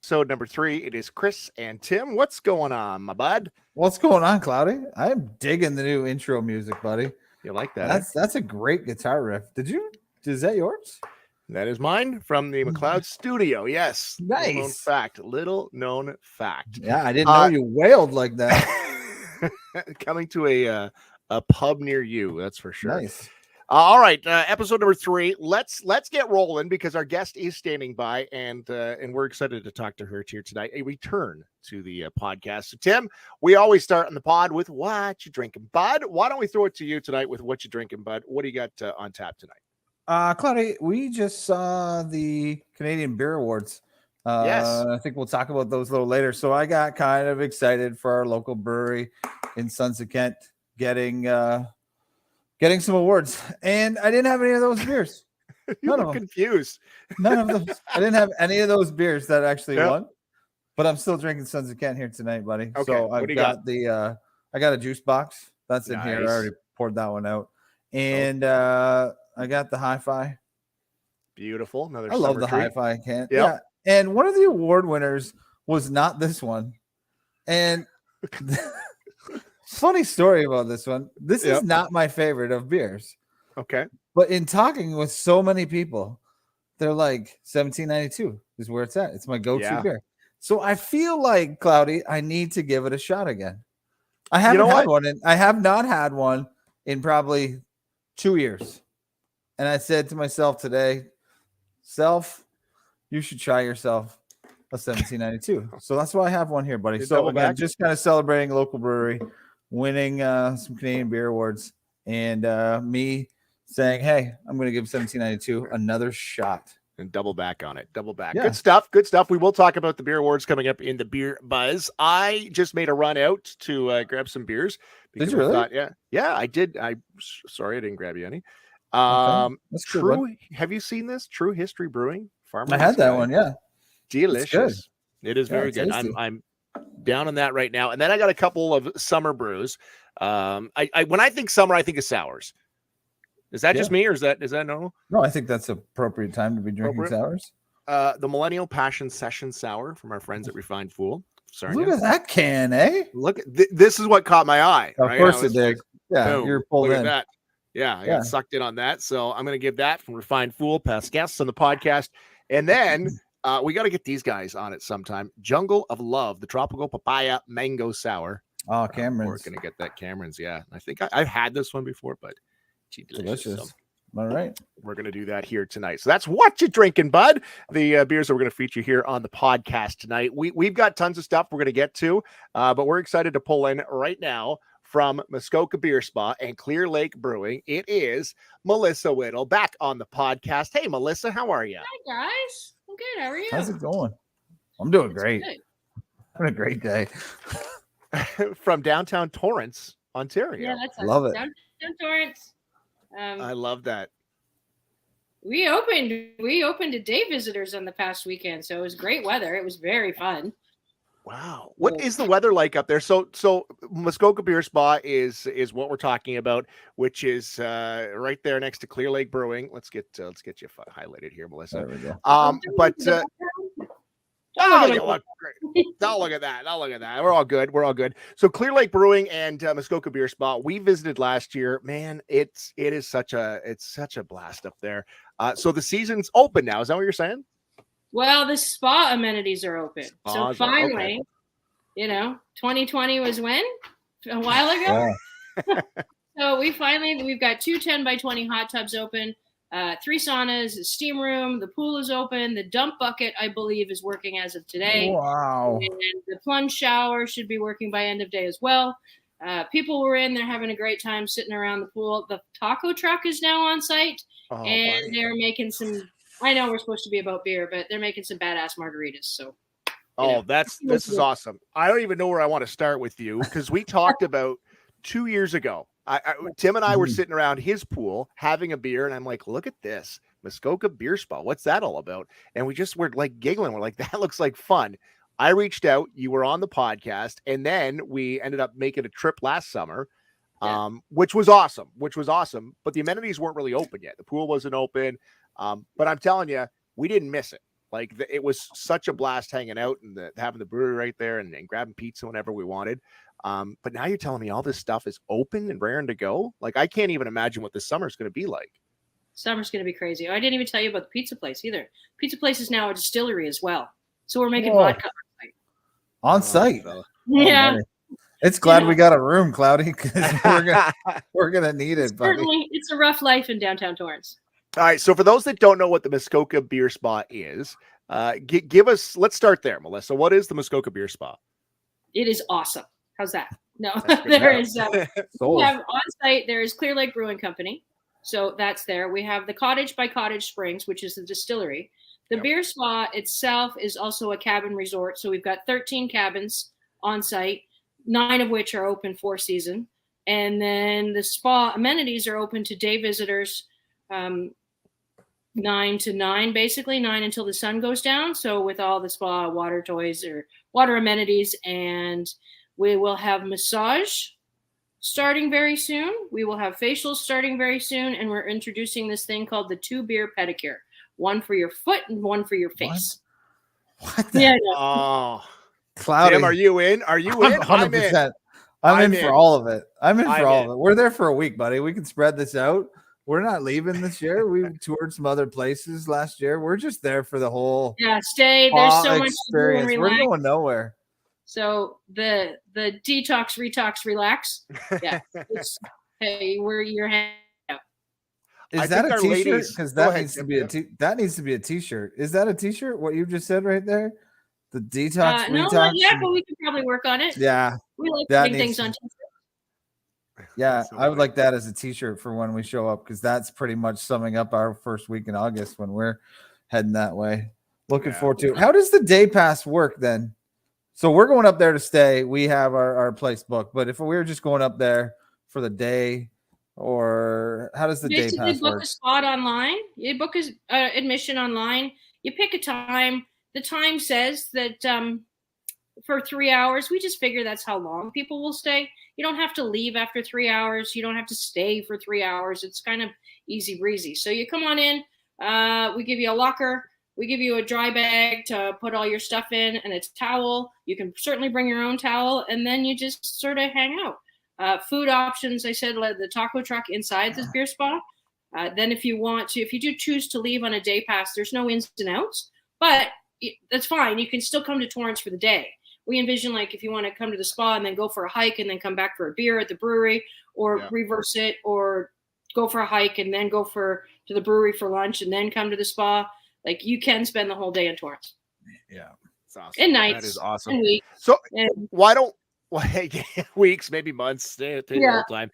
episode number 3. It is Chris and Tim. What's going on, my bud? What's going on, Cloudy? I'm digging the new intro music, buddy. You like that? That's a great guitar riff. Is that yours? That is mine from the McLeod studio. Yes. Nice. Little known fact. Yeah, I didn't know you wailed like that. Coming to a pub near you, that's for sure. Nice. All right, episode number 3. Let's get rolling because our guest is standing by, and we're excited to talk to her here tonight. A return to the podcast. So, Tim, we always start on the pod with what you drinking, bud. Why don't we throw it to you tonight with what you drinking, bud? What do you got on tap tonight? Cloudy, we just saw the Canadian Beer Awards. Yes, I think we'll talk about those a little later. So I got kind of excited for our local brewery in Sons of Kent getting some awards, and I didn't have any of those beers. You look confused. None of those. I didn't have any of those beers that actually won, but I'm still drinking Sons of Kent here tonight, buddy. Okay. So I've got I got a juice box that's in here. I already poured that one out, and I got the Hi-Fi. Beautiful. I love the Hi-Fi can. Yep. Yeah, and one of the award winners was not this one, and. Funny story about this one. This is not my favorite of beers. Okay. But in talking with so many people, they're like 1792 is where it's at. It's my go-to beer. So I feel like, Cloudy, I need to give it a shot again. I haven't had one. I have not had one in probably 2 years. And I said to myself today, you should try yourself a 1792. So that's why I have one here, buddy. So again, just kind of celebrating a local brewery, winning some Canadian Beer Awards, and me saying, hey, I'm going to give 1792 another shot. And double back on it. Yeah. Good stuff. Good stuff. We will talk about the beer awards coming up in the Beer Buzz. I just made a run out to grab some beers. Did you really? Yeah, I did. Sorry, I didn't grab you any. That's True. Have you seen this? True History Brewing. I had that one. Yeah. Delicious. It is very good. I'm down on that right now. And then I got a couple of summer brews. When I think summer, I think of sours. Is that just me, or is that normal? No, I think that's appropriate time to be drinking sours. The Millennial Passion Session Sour from our friends at Refined Fool. Sorry. Look at that can, eh? Look, this is what caught my eye. Of course it did. Yeah, boom, you're pulled in. That. Yeah, I got sucked in on that. So I'm going to give that from Refined Fool, past guests on the podcast. And then we got to get these guys on it sometime. Jungle of Love, the Tropical Papaya Mango Sour. Oh, Cameron's. We're going to get that Cameron's, yeah. I think I've had this one before, but delicious. So all right. We're going to do that here tonight. So that's what you drinking, bud. The beers that we're going to feature here on the podcast tonight. We've got tons of stuff we're going to get to, but we're excited to pull in right now from Muskoka BeerSpa and Clear Lake Brewing. It is Melissa Whittle back on the podcast. Hey, Melissa, how are you? Hi, guys. I'm good. How are you? How's it going? I'm doing great. Having a great day. From downtown Torrance, Ontario. Yeah, that's love it. Downtown Torrance. I love that. We opened to day visitors on the past weekend, so it was great weather. It was very fun. Wow. What is the weather like up there? So Muskoka BeerSpa is what we're talking about, which is right there next to Clear Lake Brewing. Let's get you highlighted here, Melissa. There we go. You look great. Don't look at that. We're all good. So Clear Lake Brewing and Muskoka BeerSpa, we visited last year. Man, it is such a blast up there. So the season's open now. Is that what you're saying? Well, the spa amenities are open. So finally, 2020 was when? A while ago. Yeah. So we've got 2 10 by 20 hot tubs open. 3 saunas, a steam room, the pool is open, the dump bucket, I believe, is working as of today. Wow. And the plunge shower should be working by end of day as well. People were in, they're having a great time sitting around the pool. The taco truck is now on site, and they're making some, I know we're supposed to be about beer, but they're making some badass margaritas. So. This is awesome. I don't even know where I want to start with you, because we talked about 2 years ago. Tim and I were sitting around his pool having a beer, and I'm like, look at this Muskoka BeerSpa. What's that all about? And we just were like giggling. We're like, that looks like fun. I reached out, you were on the podcast, and then we ended up making a trip last summer, which was awesome. But the amenities weren't really open yet. The pool wasn't open. But I'm telling you, we didn't miss it. Like it was such a blast hanging out and having the brewery right there and grabbing pizza whenever we wanted. But now you're telling me all this stuff is open and raring to go. Like I can't even imagine what this summer is going to be like. Summer's going to be crazy. Oh, I didn't even tell you about the pizza place either. Pizza place is now a distillery as well. So we're making vodka on site. Yeah. It's glad we got a room, Cloudy, because we're gonna need it. Certainly, it's a rough life in downtown Torrance. All right. So for those that don't know what the Muskoka Beer Spa is, give us. Let's start there, Melissa. What is the Muskoka Beer Spa? It is awesome. How's that? No, there is. We have on site. There is Clear Lake Brewing Company, so that's there. We have the Cottage by Cottage Springs, which is the distillery. The Beer Spa itself is also a cabin resort. So we've got 13 cabins on site, 9 of which are open for season. And then the spa amenities are open to day visitors 9 to 9, basically 9 until the sun goes down. So with all the spa water toys or water amenities, and we will have massage starting very soon. We will have facials starting very soon. And we're introducing this thing called the 2 beer pedicure. One for your foot and one for your face. What? Yeah. Oh, Cloudy. Tim, are you in? Are you in? 100%. I'm in for all of it. I'm in for all of it. We're there for a week, buddy. We can spread this out. We're not leaving this year. We toured some other places last year. We're just there for the whole stay. There's so much experience. We're going nowhere. So the detox, retox, relax. Yeah. Hey, we're your hand. Is that a t-shirt? Because that needs to be that needs to be a t-shirt. Is that a t-shirt? What you just said right there? The detox, no, retox. not yet, but we can probably work on it. Yeah, we like putting things on t-shirts. Yeah, I would like that as a t-shirt for when we show up, because that's pretty much summing up our first week in August when we're heading that way. Looking forward to it. How does the day pass work then? So we're going up there to stay. We have our place booked, but if we were just going up there for the day, or how does the day pass work? Basically, book a spot online. You book admission online. You pick a time. The time says that for 3 hours. We just figure that's how long people will stay. You don't have to leave after 3 hours. You don't have to stay for 3 hours. It's kind of easy breezy. So you come on in. We give you a locker. We give you a dry bag to put all your stuff in and a towel. You can certainly bring your own towel, and then you just sort of hang out. Food options, I said, the taco truck inside the beer spa. Then if you do choose to leave on a day pass, there's no ins and outs, but that's fine. You can still come to Torrance for the day. We envision, like, if you want to come to the spa and then go for a hike and then come back for a beer at the brewery, or reverse it, or go for a hike and then go to the brewery for lunch and then come to the spa. Like, you can spend the whole day in Torrance. Yeah. It's awesome. And nights. That is awesome. And weeks. So why don't weeks, maybe months, stay the whole time.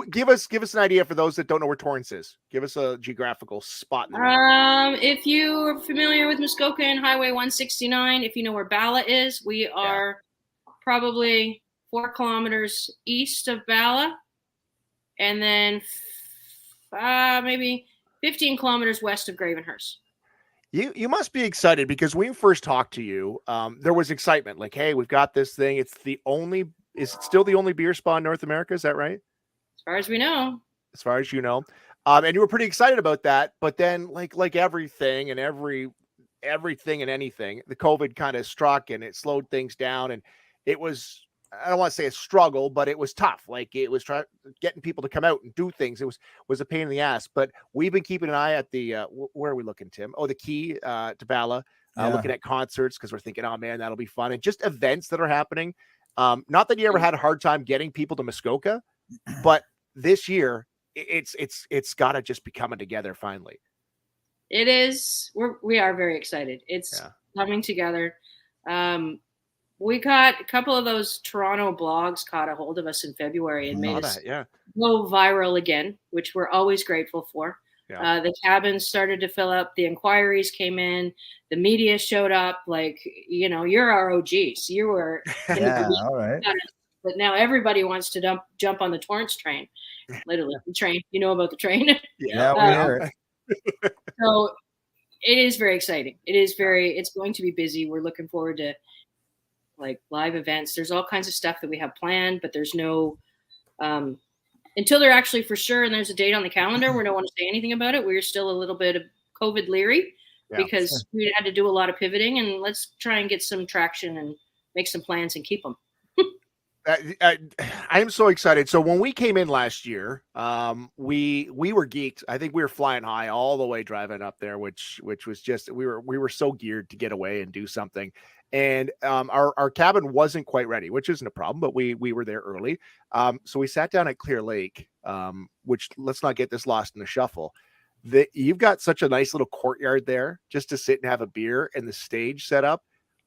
Give us an idea for those that don't know where Torrance is. Give us a geographical spot. If you're familiar with Muskoka and Highway 169, if you know where Bala is, we are probably 4 kilometers east of Bala, and then maybe 15 kilometers west of Gravenhurst. You must be excited, because when we first talked to you, there was excitement. Like, hey, we've got this thing. Is it still the only beer spa in North America? Is that right? As far as we know. As far as you know. And you were pretty excited about that. But then, like everything and everything and anything, the COVID kind of struck and it slowed things down. And it was, I don't want to say a struggle, but it was tough. Like, it was getting people to come out and do things. It was a pain in the ass. But we've been keeping an eye at the where are we looking, Tim? Oh, the Key to Bala, looking at concerts, because we're thinking, oh man, that'll be fun, and just events that are happening. Not that you ever had a hard time getting people to Muskoka, but this year it's got to just be coming together finally. It is. We are very excited. It's coming together. We got a couple of those Toronto blogs caught a hold of us in February and made us go viral again, which we're always grateful for. Yeah. The cabins started to fill up. The inquiries came in. The media showed up. Like, you're our OGs. You were. All right. But now everybody wants to jump on the Torrance train. Literally, the train. You know about the train? Yeah, we hear it. So it is very exciting. It's going to be busy. We're looking forward to, like, live events. There's all kinds of stuff that we have planned, but there's no until they're actually for sure and there's a date on the calendar. We don't want to say anything about it. We're still a little bit of COVID leery, because we had to do a lot of pivoting, and let's try and get some traction and make some plans and keep them. I am so excited. So when we came in last year, we were geeked. I think we were flying high all the way driving up there, which was just we were so geared to get away and do something. And our cabin wasn't quite ready, which isn't a problem, but we were there early. So we sat down at Clear Lake, which, let's not get this lost in the shuffle. You've got such a nice little courtyard there just to sit and have a beer, and the stage set up.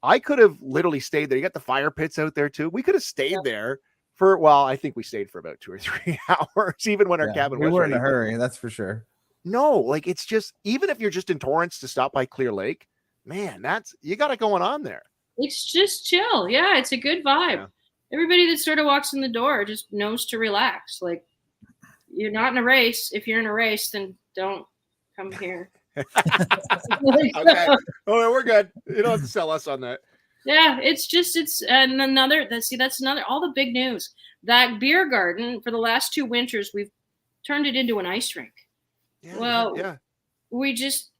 I could have literally stayed there. You got the fire pits out there too. We could have stayed there for, well, I think we stayed for about 2 or 3 hours, even when our cabin was we were ready. In a hurry, that's for sure. No, like, it's just, even if you're just in Torrance to stop by Clear Lake, man, you got it going on there. It's just chill. Yeah, it's a good vibe. Yeah. Everybody that sort of walks in the door just knows to relax. Like, you're not in a race. If you're in a race, then don't come here. Okay. Oh, we're good. You don't have to sell us on that. Yeah, and another, that's another, all the big news. That beer garden, for the last 2 winters, we've turned it into an ice rink. We just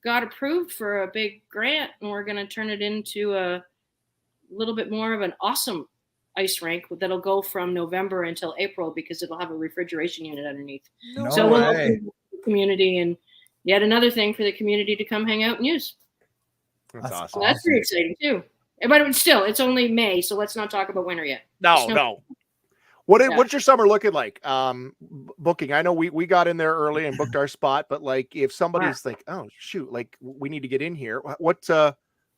got approved for a big grant, and we're going to turn it into a little bit more of an awesome ice rink that'll go from November until April, because it'll have a refrigeration unit underneath. We'll open the community, and yet another thing for the community to come hang out and use. That's awesome. So that's pretty exciting too. But it's only May, so let's not talk about winter yet. No. What's your summer looking like? Booking. I know we got in there early and booked our spot, but like, if somebody's like, oh shoot, like, we need to get in here, what's the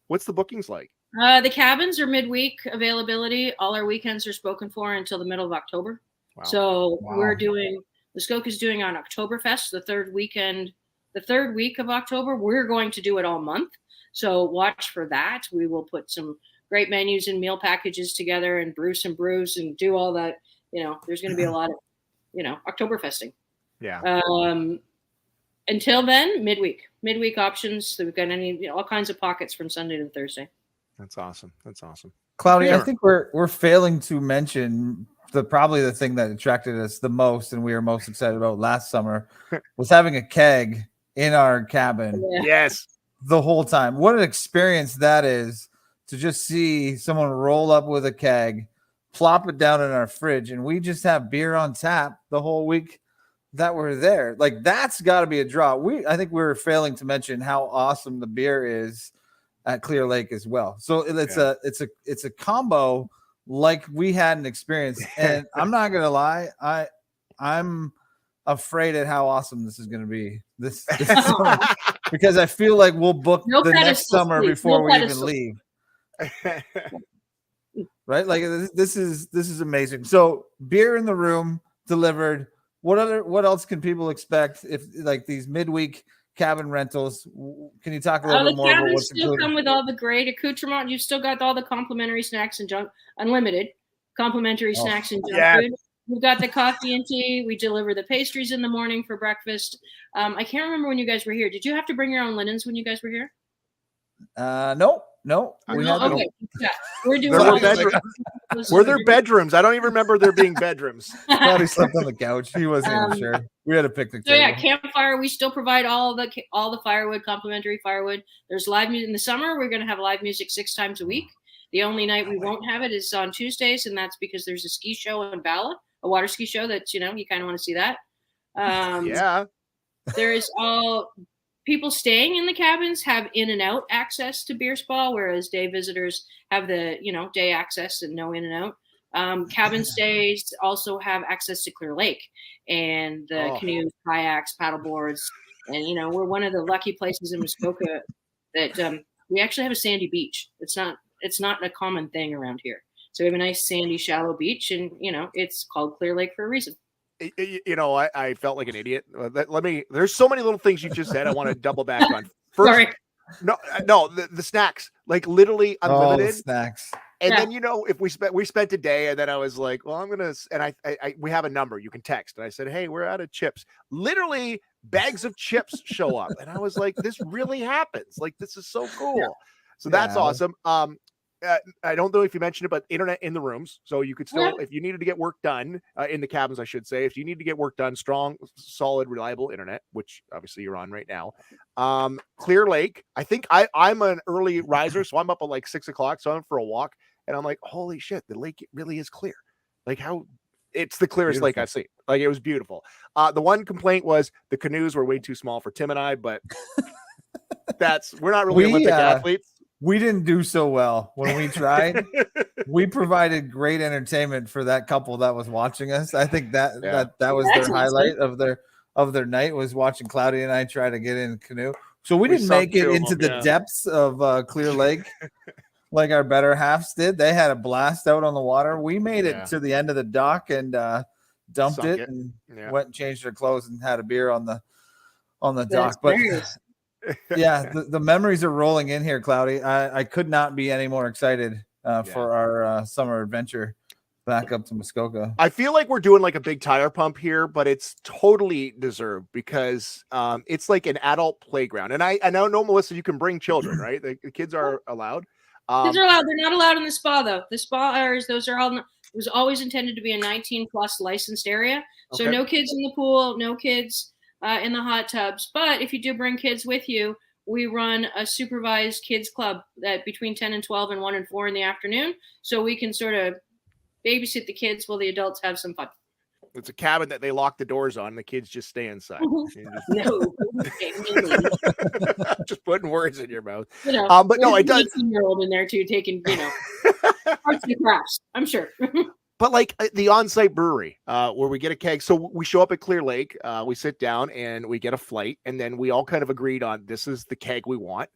bookings like? The cabins are midweek availability. All our weekends are spoken for until the middle of October. Wow. So we're doing, Muskoka is doing on Oktoberfest, the third week of October. We're going to do it all month. So watch for that. We will put some great menus and meal packages together and brew some brews and do all that. There's going to be a lot of, Oktoberfesting. Yeah. Until then, midweek options. So we've got all kinds of pockets from Sunday to Thursday. That's awesome. Cloudy, yeah. I think we're failing to mention probably the thing that attracted us the most and we were most excited about last summer was having a keg in our cabin. Yeah. Yes. The whole time. What an experience that is, to just see someone roll up with a keg, plop it down in our fridge, and we just have beer on tap the whole week that we're there. Like, that's got to be a draw. I think we're failing to mention how awesome the beer is at Clear Lake as well. So it's a combo like we had an experience. And I'm not gonna lie, I'm afraid at how awesome this is going to be this summer, because I feel like we'll book the next summer before we even leave. Right? Like, this is amazing. So beer in the room delivered. What else can people expect if, like, these midweek cabin rentals? Can you talk a little bit more about what's still included? Come with all the great accoutrement. You've still got all the complimentary snacks and junk, unlimited complimentary snacks and junk food. We've got the coffee and tea. We deliver the pastries in the morning for breakfast. I can't remember when you guys were here. Did you have to bring your own linens when you guys were here? No. Okay. Yeah. We're doing were there bedrooms? I don't even remember there being bedrooms. Probably slept on the couch. He wasn't even sure. We had a picnic table. So yeah, campfire. We still provide all the firewood, complimentary firewood. There's live music in the summer. We're going to have live music 6 times a week. The only night we won't have it is on Tuesdays, and that's because there's a ski show in Bala, a water ski show that, you kind of want to see that. There is all people staying in the cabins have in and out access to BeerSpa, whereas day visitors have the, day access and no in and out. Cabin stays also have access to Clear Lake and the canoes, kayaks, paddle boards. And, we're one of the lucky places in Muskoka that we actually have a sandy beach. It's not a common thing around here. So we have a nice sandy, shallow beach, and it's called Clear Lake for a reason. I felt like an idiot. There's so many little things you just said I want to double back on. First, sorry. No, the snacks, like, literally unlimited snacks. And then, if we spent a day, and then I was like, well, I'm gonna, and we have a number you can text, and I said, hey, we're out of chips. Literally bags of chips show up, and I was like, this really happens. Like, this is so cool. So that's awesome. I don't know if you mentioned it, but internet in the rooms. So you could still, if you needed to get work done in the cabins, I should say, if you need to get work done, strong, solid, reliable internet, which obviously you're on right now. Clear Lake. I think I'm an early riser, so I'm up at like 6 o'clock. So I'm for a walk, and I'm like, holy shit, the lake really is clear. Like how it's the clearest lake I've seen. Like it was beautiful. The one complaint was the canoes were way too small for Tim and I, but we're not really Olympic athletes. We didn't do so well when we tried. We provided great entertainment for that couple that was watching us. I think that was their highlight of their night, was watching Cloudy and I try to get in a canoe. So we didn't make it into the depths of Clear Lake like our better halves did. They had a blast out on the water. We made it to the end of the dock and dumped it and went and changed our clothes and had a beer on the dock. But the memories are rolling in here, Cloudy. I could not be any more excited for our summer adventure back up to Muskoka. I feel like we're doing like a big tire pump here, but it's totally deserved because it's like an adult playground. And I know, Melissa, you can bring children, right? The kids are allowed. Kids are allowed. They're not allowed in the spa, though. The spa areas, those are all. It was always intended to be a 19 plus licensed area. So no kids in the pool, no kids in the hot tubs. But if you do bring kids with you, we run a supervised kids club that between 10 and 12 and 1 and 4 in the afternoon. So we can sort of babysit the kids while the adults have some fun. It's a cabin that they lock the doors on. And the kids just stay inside. No. Just putting words in your mouth. You know, but no, it does. 18-year-old in there too, taking, arts and crafts, I'm sure. But like the on-site brewery, where we get a keg. So we show up at Clear Lake, we sit down and we get a flight, and then we all kind of agreed on this is the keg we want.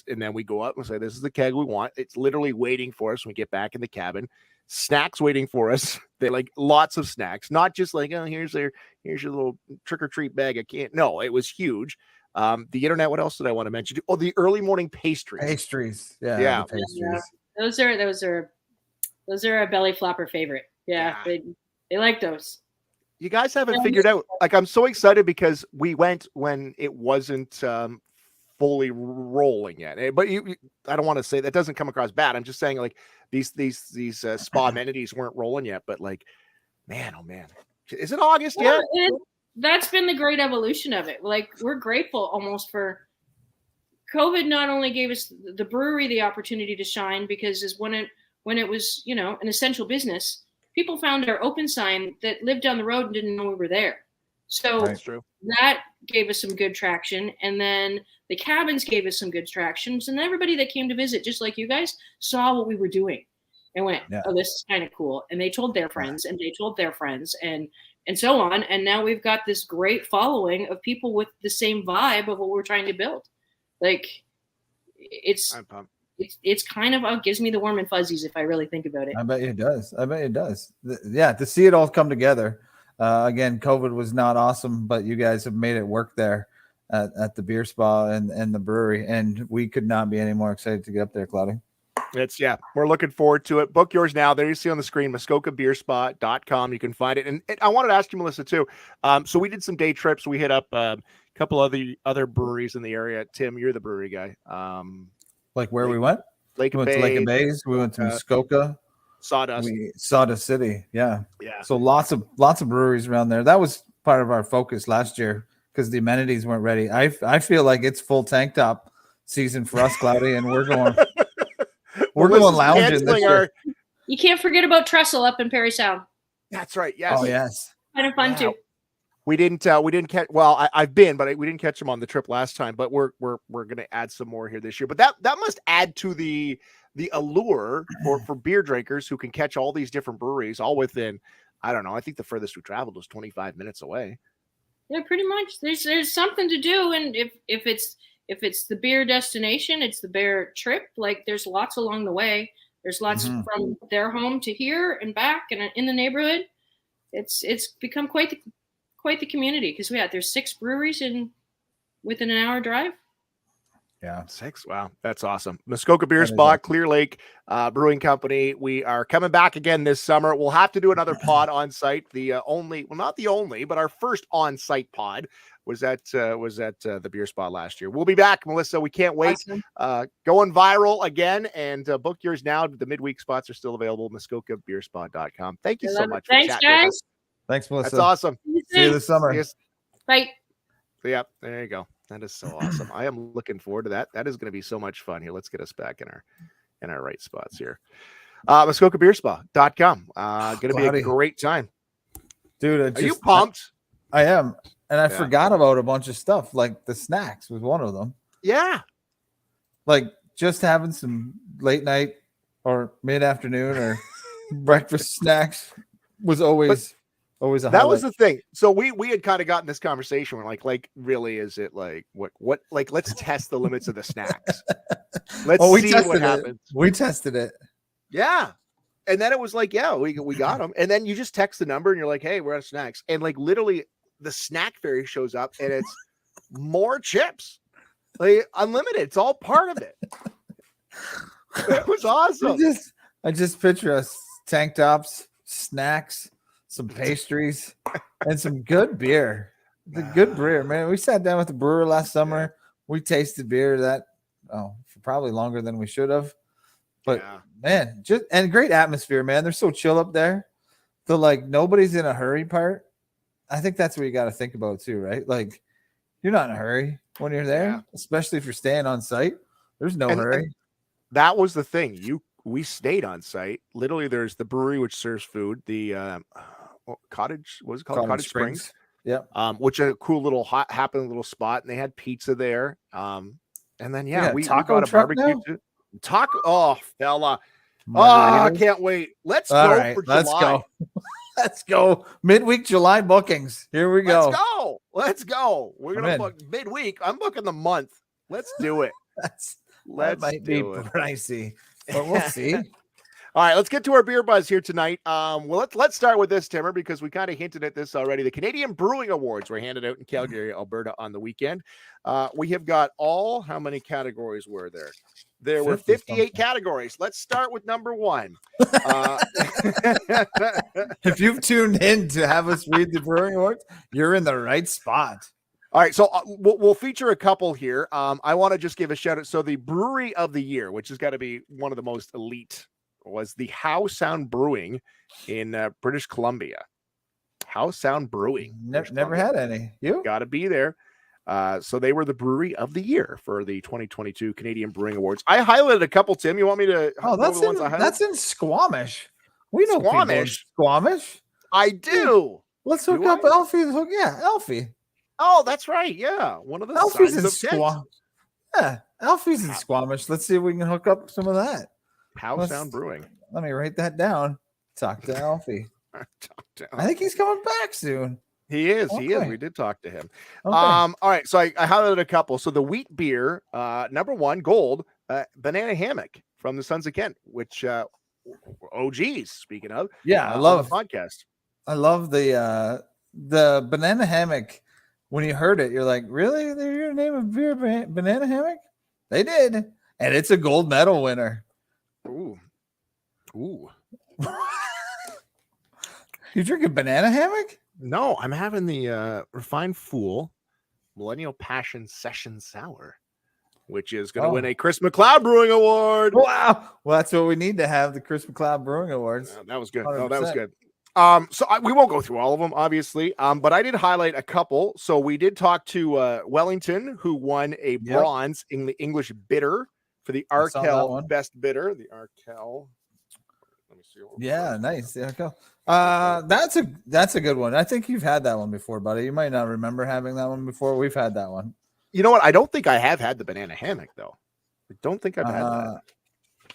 And then we go up and say, this is the keg we want. It's literally waiting for us when we get back in the cabin. Snacks waiting for us. They like lots of snacks, not just like, oh, here's your little trick or treat bag. I can't. No, it was huge. The internet. What else did I want to mention? Oh, the early morning pastries. Yeah. Those are a belly flopper favorite. Yeah. They like those. You guys haven't figured out. Like, I'm so excited because we went when it wasn't fully rolling yet. But I don't want to say that doesn't come across bad. I'm just saying like these spa amenities weren't rolling yet. But like, man, oh man, is it August yet? That's been the great evolution of it. Like, we're grateful almost for COVID. Not only gave us the brewery the opportunity to shine, because when it was, an essential business, people found our open sign that lived down the road and didn't know we were there. So that gave us some good traction. And then the cabins gave us some good tractions. And everybody that came to visit, just like you guys, saw what we were doing and went, oh, this is kind of cool. And they told their friends and they told their friends and so on. And now we've got this great following of people with the same vibe of what we're trying to build. Like, it's kind of gives me the warm and fuzzies if I really think about it. I bet it does. To see it all come together. Again, COVID was not awesome, but you guys have made it work there at the BeerSpa and the brewery, and we could not be any more excited to get up there, Cloudy. We're looking forward to it. Book yours now. There you see on the screen, MuskokaBeerSpa.com. You can find it. And I wanted to ask you, Melissa, too. So we did some day trips. We hit up a couple of the other breweries in the area. Tim, you're the brewery guy. Like where we went? Lake and Bays. We went to Muskoka. Sawdust City. Yeah. So lots of breweries around there. That was part of our focus last year because the amenities weren't ready. I feel like it's full tank top season for us, Cloudy, and we're going lounging this year. You can't forget about Trestle up in Perry Sound. That's right. Yes. Oh yes. Kind of fun too. We didn't catch. Well, I've been, but we didn't catch them on the trip last time. But we're going to add some more here this year. But that must add to the allure for beer drinkers who can catch all these different breweries all within. I don't know. I think the furthest we traveled was 25 minutes away. Yeah, pretty much. There's something to do, and if it's the beer destination, it's the beer trip. Like, there's lots along the way. There's lots from their home to here and back and in the neighborhood. It's become quite the community because there's 6 breweries within an hour drive. Yeah. 6. Wow. That's awesome. Muskoka BeerSpa, Clear Lake Brewing Company. We are coming back again this summer. We'll have to do another pod on site. Not the only, but our first on site pod was at the BeerSpa last year. We'll be back, Melissa. We can't wait. Awesome. Going viral again, and book yours now. The midweek spots are still available. MuskokaBeerSpa.com. Thank you so much. Thanks, guys. Thanks, Melissa. That's awesome. See you this summer. Bye. Yeah, there you go. That is so awesome. I am looking forward to that. That is going to be so much fun. Here, let's get us back in our right spots here. MuskokaBeerSpa.com. Going to be a great time. Dude, are you pumped? I am. And I forgot about a bunch of stuff, like the snacks was one of them. Yeah. Like just having some late night or mid-afternoon or breakfast snacks was always a highlight. That was the thing. So we had kind of gotten this conversation. We're like, really, is it like what like let's test the limits of the snacks. Let's see what happens. We tested it. Yeah. And then it was like, yeah, we got them. And then you just text the number and you're like, hey, we're out of snacks. And like literally the snack fairy shows up and it's more chips. Like unlimited. It's all part of it. It was awesome. I just picture us tank tops, snacks, some pastries, and some good beer. The good beer, man. We sat down with the brewer last summer. We tasted beer for probably longer than we should have. But man, and great atmosphere, man. They're so chill up there. The like nobody's in a hurry part. I think that's what you got to think about too, right? Like you're not in a hurry when you're there, especially if you're staying on site. There's no hurry. And that was the thing. We stayed on site. Literally, there's the brewery which serves food. The cottage, what was it called? Cottage Springs. Yeah. Which a cool little happening little spot, and they had pizza there. And then we got a barbecue too. Oh, fella. I can't wait. Let's go for July. Let's go. Midweek July bookings. Here we go. Let's go. We're gonna book midweek. I'm booking the month. Let's do it. That might be pricey, but we'll see. All right, let's get to our beer buzz here tonight. Well, let's start with this, Timmer, because we kind of hinted at this already. The Canadian Brewing Awards were handed out in Calgary, Alberta on the weekend. We have got how many categories were there? There were 58 categories. Let's start with number 1. If you've tuned in to have us read the Brewing Awards, you're in the right spot. All right, so we'll feature a couple here. I want to just give a shout out. So the Brewery of the Year, which has got to be one of the most elite, was the How Sound Brewing in British Columbia. How Sound Brewing. Never had any. You got to be there. So they were the Brewery of the Year for the 2022 Canadian Brewing Awards. I highlighted a couple, Tim. You want me to? Oh, that's in Squamish. We know Squamish. Squamish. I do. Let's hook up Elfie. Yeah, Elfie. Oh, that's right. Yeah, one of the Elfie's in Squamish. Yeah, Elfie's in Squamish. Let's see if we can hook up some of that. How Sound Brewing. Let me write that down. Talk to Alfie. I think he's coming back soon. He is. Okay. He is. We did talk to him. Okay. All right. So I highlighted a couple. So the wheat beer, number 1, gold, Banana Hammock from the Sons of Kent, which OGs, speaking of. Yeah, I love the podcast. I love the Banana Hammock. When you heard it, you're like, really? They're your name of beer, Banana Hammock? They did. And it's a gold medal winner. Ooh. You drinking Banana Hammock? No, I'm having the Refined Fool Millennial Passion Session Sour, which is going to win a Chris McLeod Brewing Award. Wow. Well, that's what we need to have, the Chris McLeod Brewing Awards. That was good. 100%. No, that was good. So we won't go through all of them, obviously. But I did highlight a couple. So we did talk to Wellington, who won a bronze in the English bitter for the Arkell Best Bitter. The Arkell. Let me see. Yeah, nice. The Arkell. That's a good one. I think you've had that one before, buddy. You might not remember having that one before. We've had that one. You know what? I don't think I have had the Banana Hammock though. I don't think I've had that.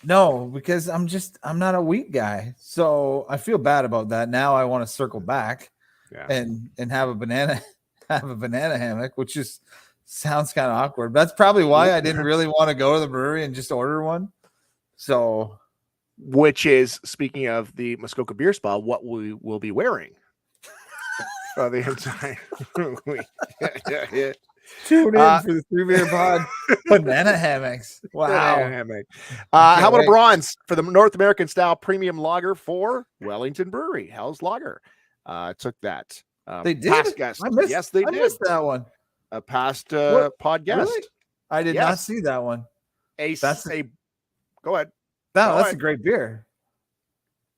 No, because I'm not a wheat guy. So I feel bad about that. Now I want to circle back and have a banana hammock, which just sounds kind of awkward. That's probably why I didn't really want to go to the brewery and just order one. So, which is, speaking of the Muskoka BeerSpa, what we will be wearing for the entire week. Tune in for the 3 Beer Pod banana hammocks. Wow. Banana hammock. How about a bronze for the North American style premium lager for Wellington Brewery? Hell's Lager took that. They did. Past guest. Yes, they did. I missed that one. A past pod guest. Really? I did not see that one. Go ahead. That's a great beer.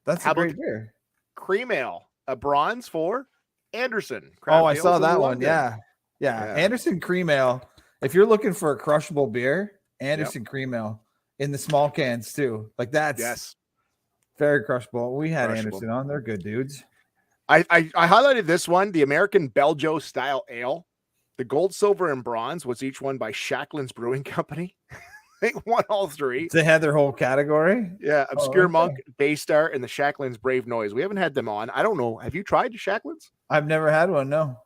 That's a great beer. Cream ale, a bronze for Anderson. I saw that one. Yeah. Anderson Cream Ale. If you're looking for a crushable beer, Anderson Cream Ale in the small cans too. Like that's very crushable. We had Anderson on. They're good dudes. I highlighted this one, the American Belgio style ale. The gold, silver, and bronze was each won by Shacklin's Brewing Company. They won all 3. They had their whole category. Yeah, Obscure Monk, Baystar, and the Shacklin's Brave Noise. We haven't had them on. I don't know. Have you tried Shacklin's? I've never had one. No.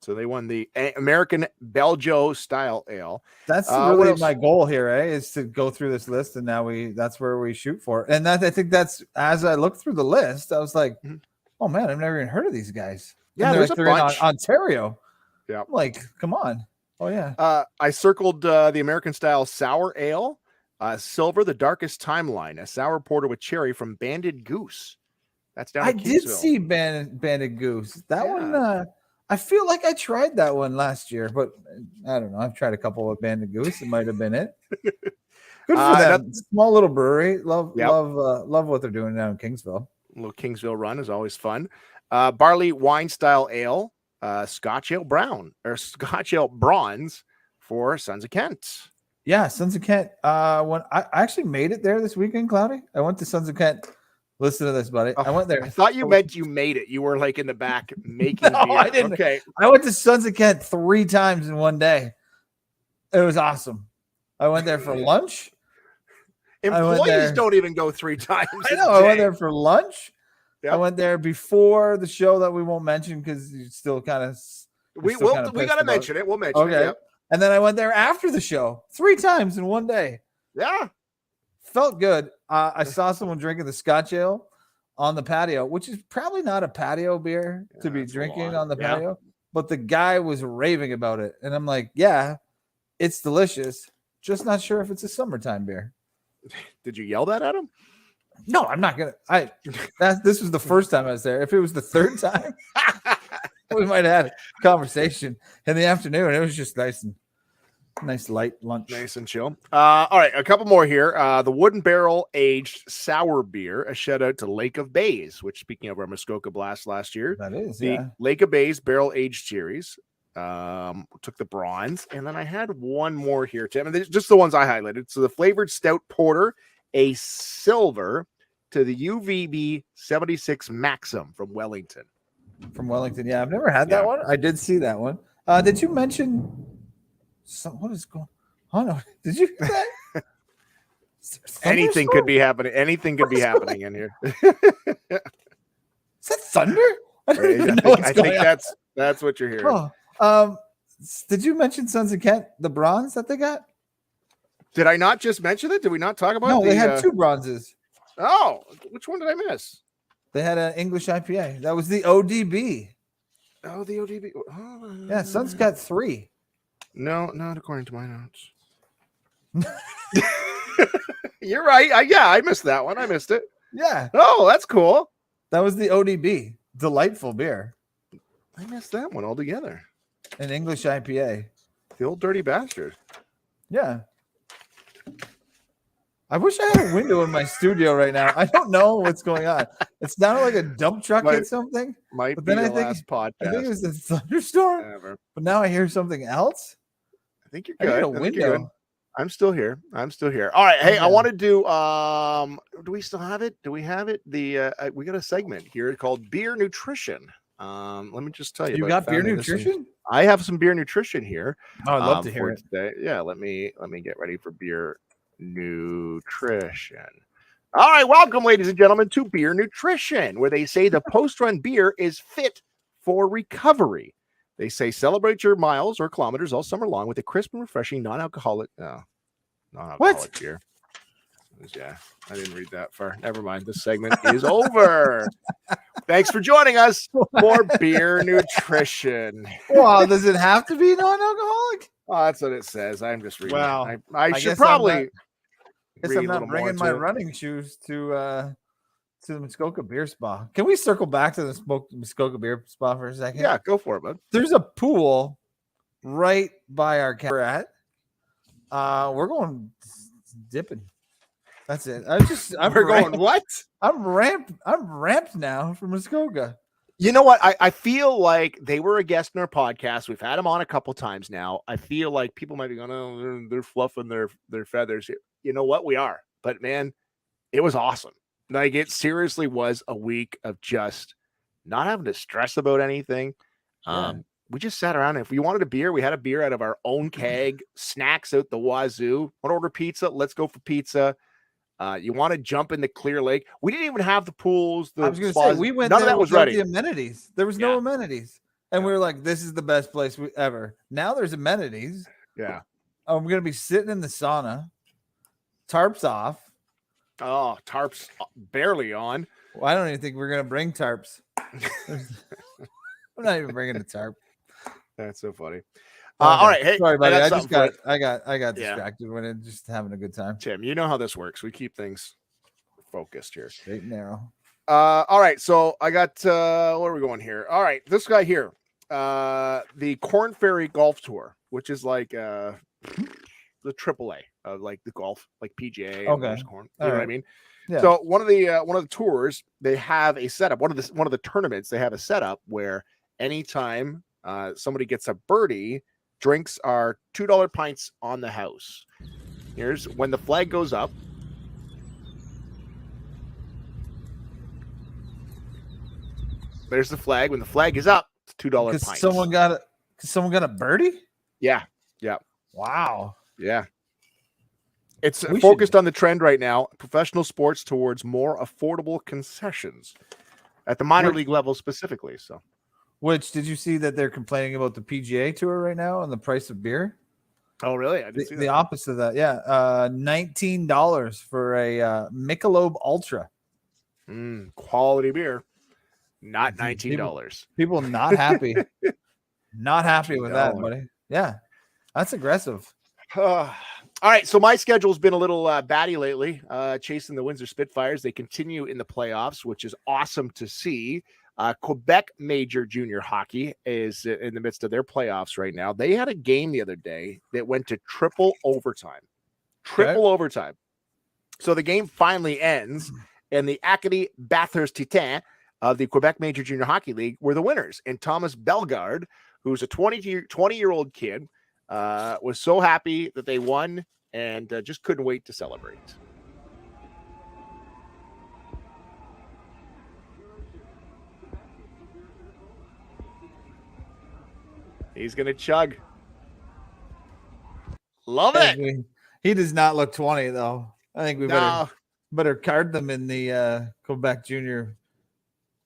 So they won the American Belgio style ale. That's really my goal here, is to go through this list, and now that's where we shoot for. And I think that's, as I looked through the list, I was like, oh man, I've never even heard of these guys. Yeah, there's a bunch. In Ontario. Yeah, I'm like, come on. Oh yeah. I circled the American style sour ale, silver, the darkest timeline, a sour porter with cherry from Banded Goose. That's down. I did see Banded Goose. That one. I feel like I tried that one last year, but I don't know. I've tried a couple of Banded Goose. It might have been it. Good for them. Small little brewery. Love what they're doing down in Kingsville. A little Kingsville run is always fun. Barley wine style ale. Scotch ale bronze for Sons of Kent. Yeah, Sons of Kent. When I actually made it there this weekend, Cloudy. I went to Sons of Kent. Listen to this, buddy. I went there. I thought you meant you made it. You were like in the back making beer. I didn't. Okay. I went to Sons of Kent 3 times in one day. It was awesome. I went there for lunch. Employees don't even go 3 times. I know. I went there for lunch. Yep. I went there before the show that we won't mention because you still kind of. We got to mention it. We'll mention it. Yep. And then I went there after the show 3 times in one day. Yeah. Felt good. I saw someone drinking the Scotch ale on the patio, which is probably not a patio beer to be drinking on the patio, but the guy was raving about it. And I'm like, yeah, it's delicious. Just not sure if it's a summertime beer. Did you yell that at him? No, I'm not gonna. This was the first time I was there. If it was the 3rd time, we might have had a conversation in the afternoon. It was just nice light lunch, nice and chill. All right, a couple more here. The wooden barrel aged sour beer. A shout out to Lake of Bays, which, speaking of our Muskoka blast last year, that is the Lake of Bays barrel aged series. Took the bronze, and then I had one more here, Tim, and just the ones I highlighted. So the flavored stout porter, a silver, to the UVB 76 Maxim from Wellington. Yeah, I've never had that one. I did see that one. Did you mention what is going on? Oh no, did you hear that? Anything could be happening. Anything could be happening in here. Is that thunder? I think that's what you're hearing. Oh, did you mention Sons of Kent, the bronze that they got? Did I not just mention it? Did we not talk about it? No, they had 2 bronzes. Oh, which one did I miss? They had an English IPA. That was the ODB. Oh, the ODB. Oh, yeah, Sun's got 3. No, not according to my notes. You're right. I missed that one. I missed it. Yeah. Oh, that's cool. That was the ODB. Delightful beer. I missed that one altogether. An English IPA. The old dirty bastard. Yeah. I wish I had a window in my studio right now. I don't know what's going on. It's not like a dump truck hit something. But then last podcast. I think it was a thunderstorm. But now I hear something else. I think you're good. I think you're good. I'm still here. All right. Hey, I want to do do we still have it? Do we have it? We got a segment here called Beer Nutrition. Let me just tell you. You got beer nutrition? I have some beer nutrition here. Oh, I'd love to hear it. Today. Yeah, let me get ready for beer nutrition. All right, welcome, ladies and gentlemen, to Beer Nutrition, where they say the post-run beer is fit for recovery. They say celebrate your miles or kilometers all summer long with a crisp and refreshing non-alcoholic beer. Yeah, I didn't read that far. Never mind. This segment is over. Thanks for joining us for Beer Nutrition. Wow, does it have to be non-alcoholic? Oh, that's what it says. I'm just reading. Wow. I should probably. I'm not bringing my running shoes to the Muskoka Beer Spa. Can we circle back to the Muskoka Beer Spa for a second? Yeah, go for it, bud. There's a pool right by our camp we're at. We're going dipping. That's it. We're going what? I'm ramped now from Muskoka. You know what? I feel like they were a guest in our podcast. We've had them on a couple times now. I feel like people might be going, oh, they're fluffing their feathers. You know what? We are. But man, it was awesome. Like, it seriously was a week of just not having to stress about anything. We just sat around. And if we wanted a beer, we had a beer out of our own keg, snacks out the wazoo. Want to order pizza? Let's go for pizza. You want to jump in the Clear Lake? We didn't even have the pools. I was going to say, we went. None of that was ready. The amenities. There was no amenities, and we were like, "This is the best place ever." Now there's amenities. Yeah. I'm going to be sitting in the sauna, tarps off. Oh, tarps barely on. Well, I don't even think we're going to bring tarps. I'm not even bringing a tarp. That's so funny. All right. Hey, sorry, buddy. I got distracted when it just having a good time. Tim, you know how this works. We keep things focused here. Straight and narrow. All right. So I got where are we going here? All right. This guy here. The Corn Ferry Golf Tour, which is like the AAA of like the golf, like PGA. Okay. Corn, you know what I mean? Yeah. So one of the tours, they have a setup. One of the tournaments, they have a setup where anytime somebody gets a birdie, drinks are $2 pints on the house. Here's when the flag goes up. There's the flag. When the flag is up, it's $2 pints. Someone got a birdie? Yeah. Yeah. Wow. Yeah. It's focused on the trend right now. Professional sports towards more affordable concessions at the minor league level specifically. So. Which, did you see that they're complaining about the PGA Tour right now and the price of beer? Oh, really? I didn't see that. The opposite of that, yeah. $19 for a Michelob Ultra. Quality beer. Not $19. People not happy. Not happy with that, buddy. Yeah, that's aggressive. All right, so my schedule's been a little batty lately, chasing the Windsor Spitfires. They continue in the playoffs, which is awesome to see. Quebec Major Junior Hockey is in the midst of their playoffs right now. They had a game the other day that went to triple overtime. Overtime. So the game finally ends, and the Acadie Bathurst Titans of the Quebec Major Junior Hockey League were the winners. And Thomas Bellegarde, who's a 20-year-old kid, was so happy that they won and just couldn't wait to celebrate. He's going to chug. Love it. He does not look 20, though. I think we better card them in the Quebec Junior.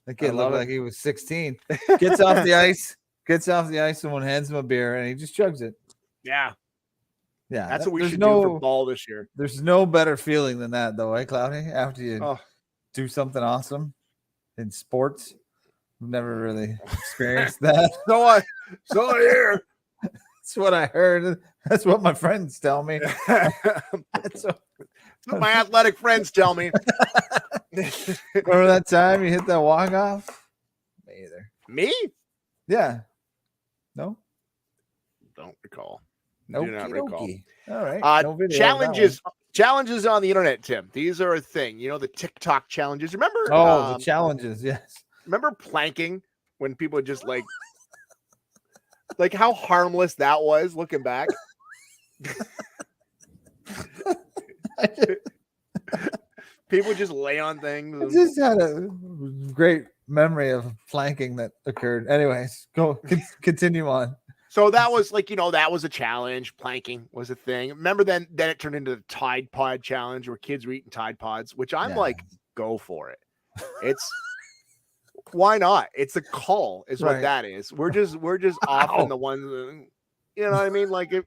That kid looked like he was 16. Gets off the ice. Someone hands him a beer, and he just chugs it. Yeah. Yeah. That's what we should do for fall this year. There's no better feeling than that, though, Cloudy? After you do something awesome in sports. I've never really experienced that. So I hear. That's what I heard. That's what my friends tell me. That's what my athletic friends tell me. Remember that time you hit that walk-off? Me either. Me? Yeah. No? Don't recall. No. Do not recall. All right. No video challenges on the internet, Tim. These are a thing. You know, the TikTok challenges. Remember? The challenges, yes. Remember planking when people just like how harmless that was looking back? People just lay on things. I just had a great memory of planking that occurred. Anyways, continue on. So that was that was a challenge. Planking was a thing. Remember then it turned into the Tide Pod challenge where kids were eating Tide Pods, which I'm like, go for it. It's why not? It's a call is what that is. We're just often the ones, you know what I mean? Like if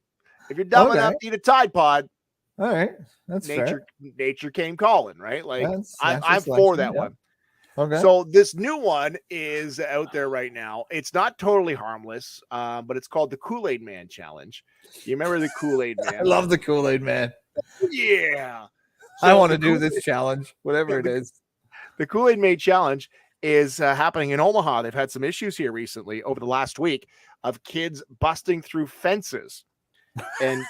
you're dumb enough to eat a Tide Pod, all right, that's nature came calling, right? Like I'm that's for that one. Okay. So this new one is out there right now. It's not totally harmless, but it's called the Kool-Aid Man Challenge. You remember the Kool-Aid Man? I love the Kool-Aid Man. Yeah. I want to do this challenge, whatever it is. The Kool-Aid Man Challenge is happening in Omaha. They've had some issues here recently over the last week of kids busting through fences and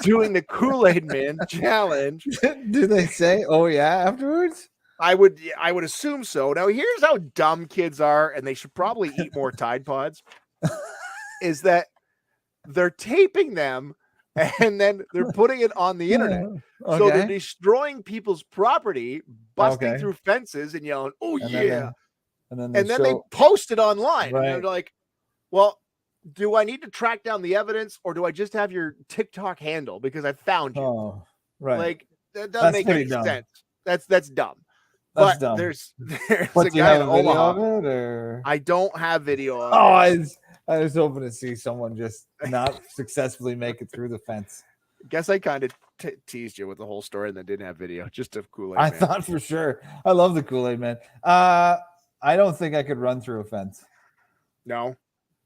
doing the Kool-Aid Man Challenge. Do they say, "Oh yeah," afterwards? I would assume so. Now, here's how dumb kids are, and they should probably eat more Tide Pods, is that they're taping them and then they're putting it on the internet. Okay. So they're destroying people's property, busting through fences and yelling, "Oh, and yeah." Then They post it online. Right. And they're like, well, do I need to track down the evidence or do I just have your TikTok handle because I found you? Oh, right. Like, that doesn't make any sense. That's dumb. That's but dumb. There's What, a do you guy have in a video Omaha. of it, or? I don't have video of it. I was hoping to see someone just not successfully make it through the fence. Guess I kind of teased you with the whole story and then didn't have video. Just of Kool-Aid I Man. thought for sure. I love the Kool-Aid Man. I don't think I could run through a fence. No.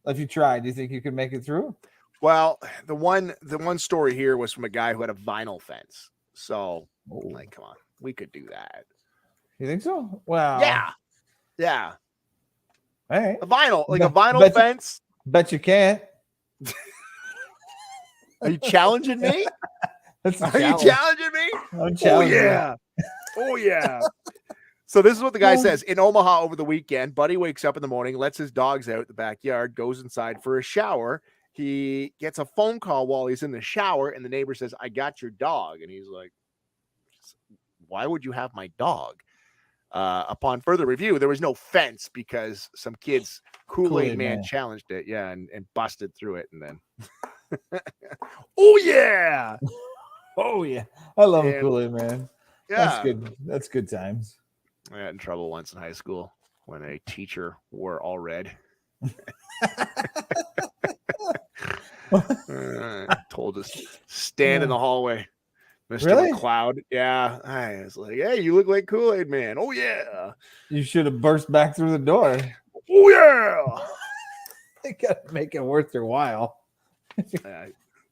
If you tried, do you think you could make it through? Well, the one story here was from a guy who had a vinyl fence. So, like, come on, we could do that. You think so? Wow. Yeah. All right. A vinyl fence. Bet you can't. Are you challenging me? Are you challenging me? I'm challenging. Oh yeah. So this is what the guy says. In Omaha over the weekend, Buddy wakes up in the morning, lets his dogs out in the backyard, goes inside for a shower. He gets a phone call while he's in the shower, and the neighbor says, "I got your dog." And he's like, "Why would you have my dog?" Upon further review, there was no fence because some kids Kool-Aid Man challenged it, and busted through it, and then oh yeah, I love Kool-Aid Man. Yeah, that's good. That's good times. I got in trouble once in high school when a teacher wore all red. Told us stand in the hallway. Mr. McLeod. Yeah. I was like, "Hey, you look like Kool-Aid Man." Oh, yeah. You should have burst back through the door. Oh, yeah. They got to make it worth their while.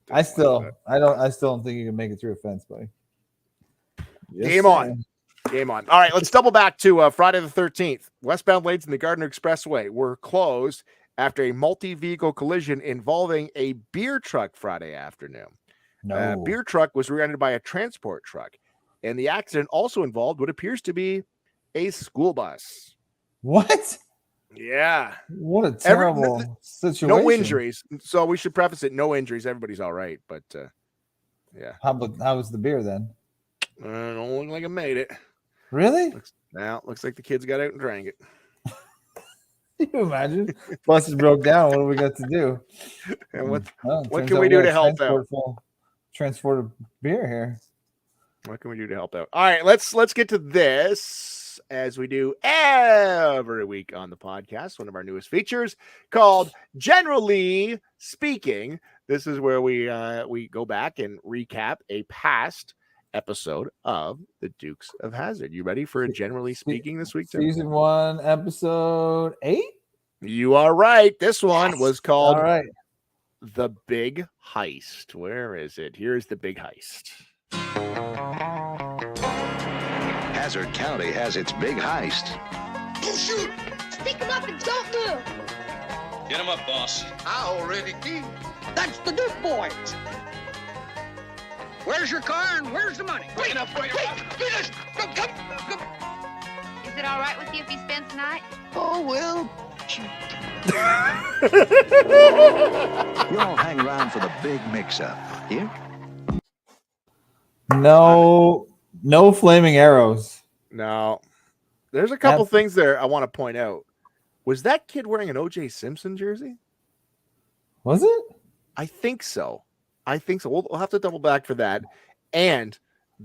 I still don't think you can make it through a fence, buddy. Game on. All right, let's double back to Friday the 13th. Westbound lanes in the Gardner Expressway were closed after a multi-vehicle collision involving a beer truck Friday afternoon. No. Beer truck was rear-ended by a transport truck, and the accident also involved what appears to be a school bus. What? Yeah. What a terrible situation. No injuries. So we should preface it, no injuries. Everybody's all right, but yeah. How was the beer then? Don't look like it made it. Really? Looks like the kids got out and drank it. Can you imagine? Buses broke down. What do we got to do? And what can we do to help out? Transport beer here. What can we do to help out? All right, let's get to this as we do every week on the podcast. One of our newest features called Generally Speaking. This is where we go back and recap a past episode of the Dukes of Hazzard. You ready for a Generally Speaking this week, Tim? Season 1, episode 8? You are right. This one was called The Big Heist. Where is it? Here's The Big Heist. Hazzard County has its big heist. Oh, shoot! Pick him up and don't move. Get him up, boss. I already did. That's the Duke boys. Where's your car and where's the money? Wait, finish! Come. Is it all right with you if he spends the night? Oh, well. You all hang around for the big mix-up. Here? No flaming arrows. No. There's a couple things there I want to point out. Was that kid wearing an O.J. Simpson jersey? Was it? I think so. We'll have to double back for that. And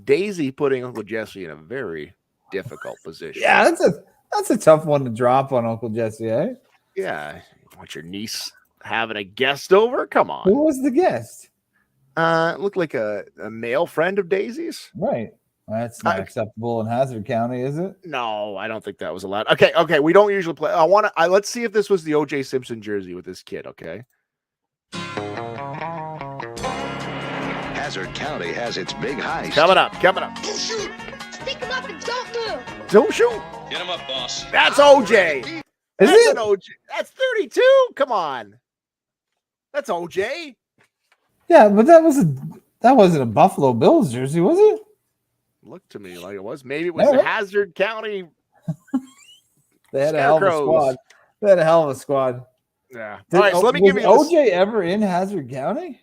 Daisy putting Uncle Jesse in a very difficult position. Yeah, that's a tough one to drop on Uncle Jesse, eh? Yeah. You want your niece having a guest over? Come on. Who was the guest? Looked like a male friend of Daisy's. Right. That's not acceptable in Hazard County, is it? No, I don't think that was allowed. Okay. We don't usually play. Let's see if this was the O.J. Simpson jersey with this kid. Okay. Hazard County has its big heist. Coming up. Don't shoot. Pick him up and don't move. Don't shoot. Get him up, boss. That's O.J. Is That's it? an O.J. That's 32. Come on. That's O.J. Yeah, but that wasn't a Buffalo Bills jersey, was it? Looked to me like it was. Maybe it was Yeah. the Hazard County. They had a hell of a squad. They had a hell of a squad. Yeah. All right, so let me was give you OJ ever in Hazard County?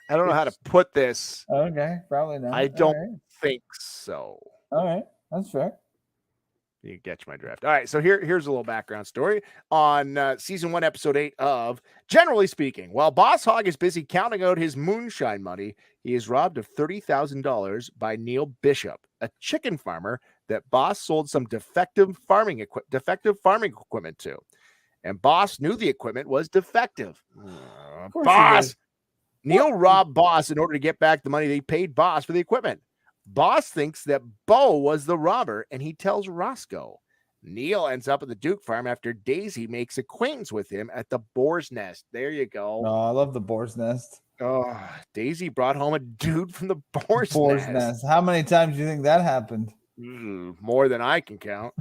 I don't know how to put this. Okay, probably not. I don't think so. All right, that's fair. You catch my draft. All right, so here's a little background story on season 1, episode 8 of Generally Speaking. While Boss Hog is busy counting out his moonshine money, he is robbed of $30,000 by Neil Bishop, a chicken farmer that Boss sold some defective farming equipment to. And Boss knew the equipment was defective. Boss! Neil robbed Boss in order to get back the money they paid Boss for the equipment. Boss thinks that Bo was the robber, and he tells Roscoe. Neil ends up at the Duke farm after Daisy makes acquaintance with him at the Boar's Nest. There you go. Oh, I love the Boar's Nest. Oh, Daisy brought home a dude from the Boar's Nest. How many times do you think that happened? More than I can count.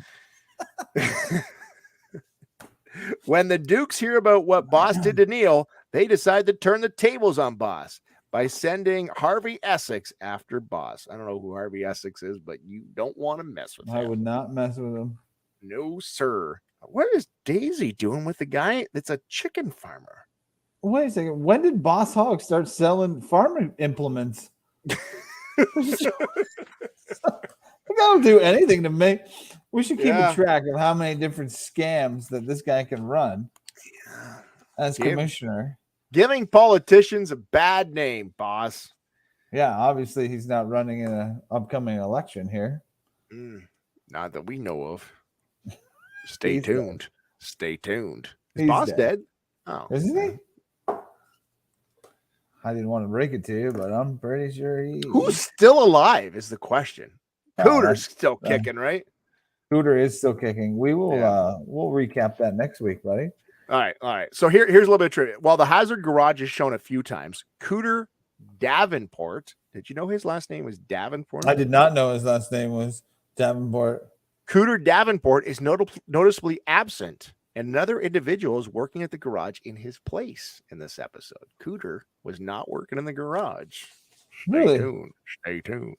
When the Dukes hear about what Boss did to Neil, they decide to turn the tables on Boss by sending Harvey Essex after Boss. I don't know who Harvey Essex is, but you don't want to mess with him. I would not mess with him. No, sir. What is Daisy doing with the guy that's a chicken farmer? Wait a second. When did Boss Hog start selling farming implements? We don't do anything to make. We should keep a track of how many different scams that this guy can run as commissioner. Giving politicians a bad name, Boss. Yeah, obviously he's not running in an upcoming election here. Not that we know of. Stay tuned. Dead. Stay tuned. Is He's Boss dead? Oh, isn't he? I didn't want to break it to you, but I'm pretty sure he. Who's still alive is the question. Cooter's still kicking, right? Cooter is still kicking. We will we'll recap that next week, buddy. All right. So here's a little bit of trivia. While the Hazard Garage is shown a few times, Cooter Davenport. Did you know his last name was Davenport? I did not know his last name was Davenport. Cooter Davenport is noticeably absent, and another individual is working at the garage in his place in this episode. Cooter was not working in the garage. Stay tuned.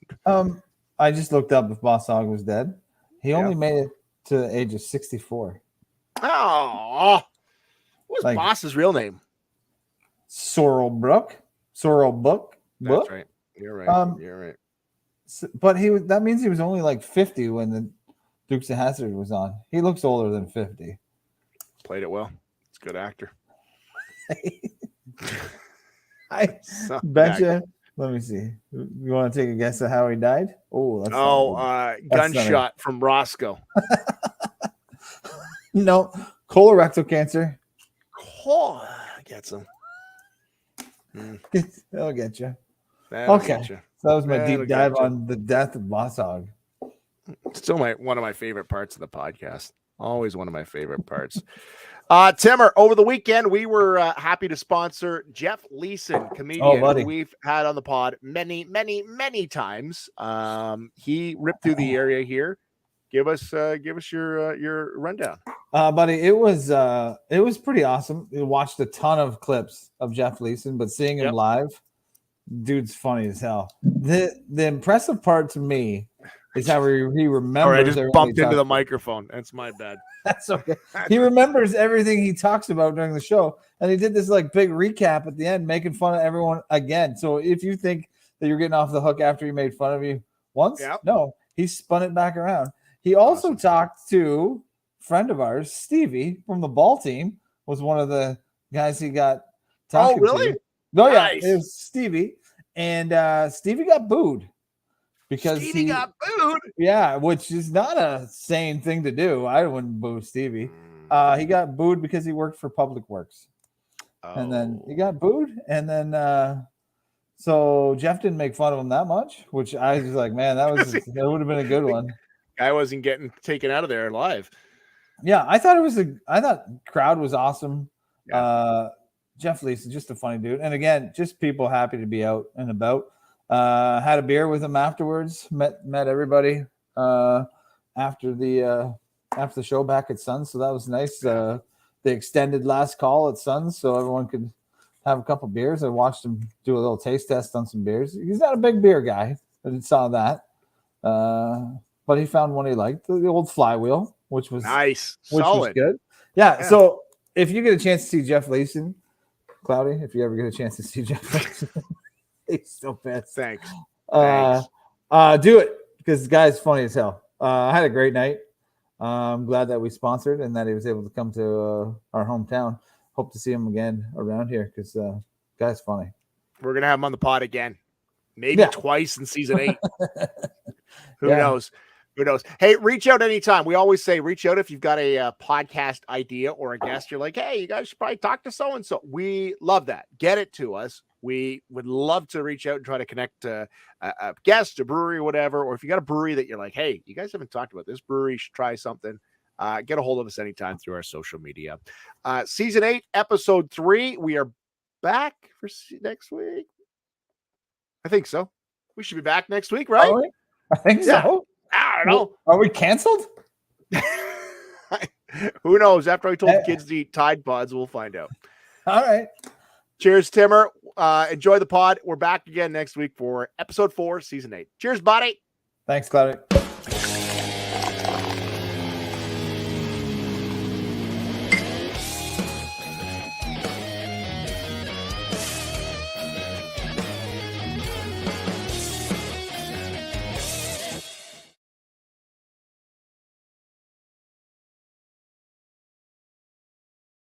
I just looked up if Boss Hog was dead. He only made it to the age of 64. Oh, what was Boss's real name? Sorrel Brook. That's right. You're right. You're right. But that means he was only like 50 when the Dukes of Hazzard was on. He looks older than 50. Played it well. He's a good actor. I bet you. Let me see. You want to take a guess at how he died? Gunshot from Roscoe. No, colorectal cancer. Gets him. That'll get you. Get you. So that was my deep dive on the death of Boss Hog. Still one of my favorite parts of the podcast. Always one of my favorite parts. Timmer, over the weekend, we were happy to sponsor Jeff Leeson, comedian who we've had on the pod many, many, many times. He ripped through the area here. Give us your rundown. Buddy, it was pretty awesome. We watched a ton of clips of Jeff Leeson, but seeing him live, dude's funny as hell. The impressive part to me is how he remembers. I just bumped into the microphone. That's my bad. That's okay. He remembers everything he talks about during the show, and he did this like big recap at the end, making fun of everyone again. So if you think that you're getting off the hook after he made fun of you once, no, he spun it back around. He also talked to a friend of ours, Stevie from the ball team, was one of the guys he got talking to. Oh, really? Oh, yeah. Nice. It was Stevie. And Stevie got booed. Because Stevie got booed? Yeah, which is not a sane thing to do. I wouldn't boo Stevie. He got booed because he worked for Public Works. And then he got booed. And then So Jeff didn't make fun of him that much, which I was like, man, that would have been a good one. Guy wasn't getting taken out of there alive. Yeah, I thought crowd was awesome. Yeah. Jeff Leeson, just a funny dude. And again, just people happy to be out and about. Had a beer with him afterwards, met everybody after the show back at Suns. So that was nice. They extended last call at Suns so everyone could have a couple beers. I watched him do a little taste test on some beers. He's not a big beer guy. I saw that. But he found one he liked, the old Flywheel, which was nice, which solid. Was good. Yeah. So if you get a chance to see Jeff Leeson, Cloudy, if you ever get a chance to see Jeff Leeson, he's so bad. Thanks. Do it because the guy's funny as hell. I had a great night. I'm glad that we sponsored and that he was able to come to our hometown. Hope to see him again around here because guy's funny. We're gonna have him on the pod again, maybe twice in season 8. Who knows? Who knows? Hey, reach out anytime. We always say reach out if you've got a podcast idea or a guest. You're like, hey, you guys should probably talk to so and so. We love that. Get it to us. We would love to reach out and try to connect to a guest, a brewery, or whatever. Or if you got a brewery that you're like, hey, you guys haven't talked about this brewery, you should try something. Get a hold of us anytime through our social media. Season 8, episode 3. We are back for next week. I think so. We should be back next week, right? Oh, I think so. I don't know. Are we canceled? Who knows? After I told the kids to eat Tide Pods, we'll find out. All right. Cheers, Timmer. Enjoy the pod. We're back again next week for episode 4, season 8. Cheers, buddy. Thanks, Claudia.